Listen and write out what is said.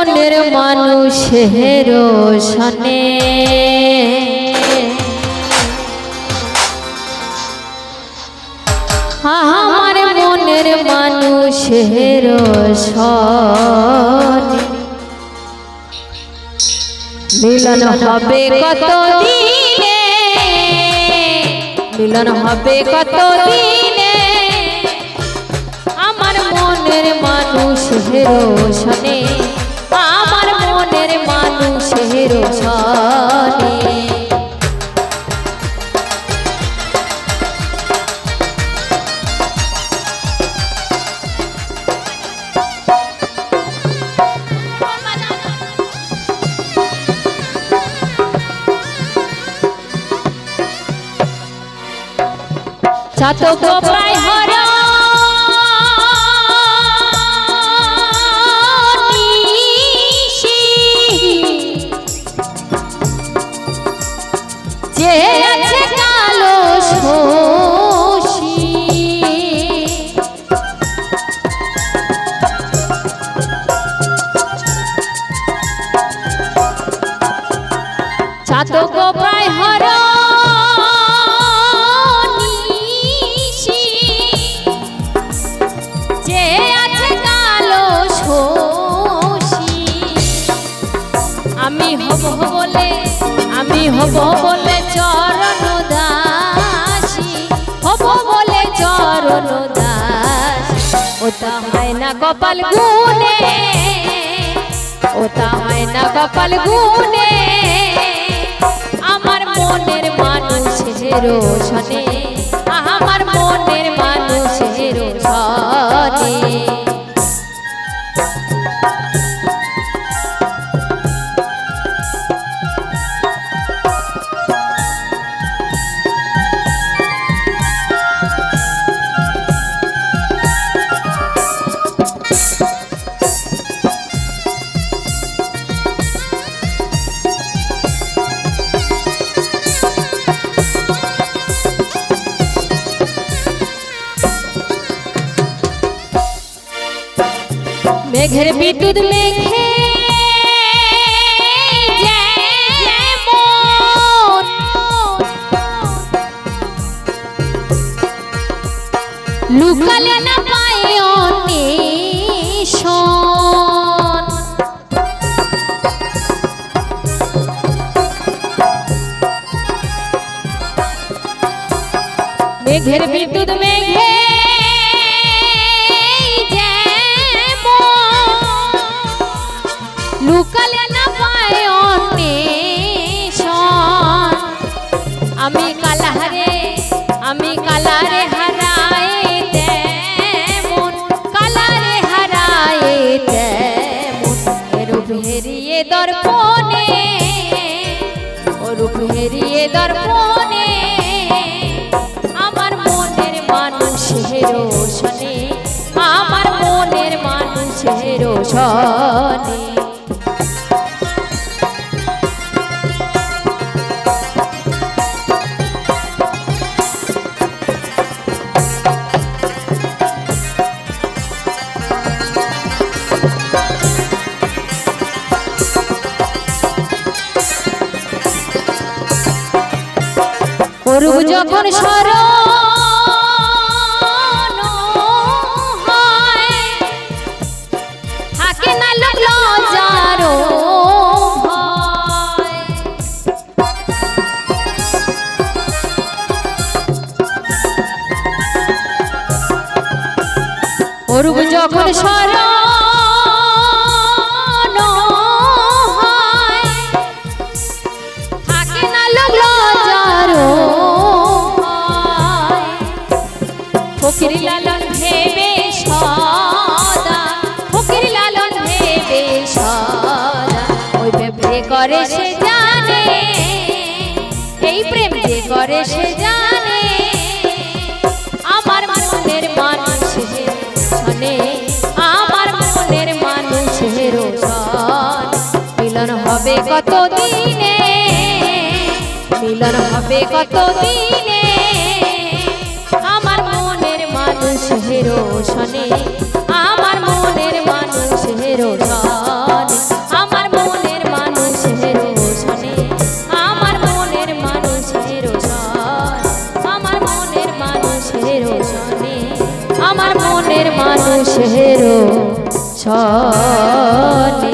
মনের মানুষের সনে আমার মনের মানুষের সনে মিলন হবে কত দিনে, মিলন হবে কত দিনে আমার মনের মানুষের সনে, আমার মনের মানুষের সনে। চাতক প্রায় হরা যে আছে কালো শোষী চাতক প্রায় হরা আমি হব বলে চরণ দাসী, হব বলে চরণ দাস। ওটা হয় না কপাল গুনে, ওটা হয় না কপাল গুনে আমার মনের মানুষের সনে, আমার মনের মানুষের সনে। মেঘের বিদ্যুৎ মেঘে যেমন লুকালে না পায় অন্বেষণ, মেঘের বিদ্যুৎ মেঘে লুকালে না পায় অন্বেষণ। আমি কালারে, আমি কালারে হারাই তেমন, কালারে হারাই তেমন রূপ হেরিয়ে দর্পণে, রূপ হেরিয়ে দর্পণে আমার মনের মানুষের সনে, আমার মনের মানুষের সনে। অরূপ যখন স্মরণ হয় থাকে না লোক লজ্জার ভয়, অরূপ যখন স্মরণ হয় থাকে না লোক লজ্জার ফকির লালন ভেবে সদা, ফকির লালন ভেবে সদা ওই প্রেম করে সে জানে, এই প্রেম যে করে সে জানে আমার মনের মানুষের সনে, আমার মনের মানুষের সনে। মিলন হবে কত দিনে, মিলন হবে কত দিনে আমার মনের মানুষের সনে, আমার মনের মানুষের সনে। মানুষেরও ছনে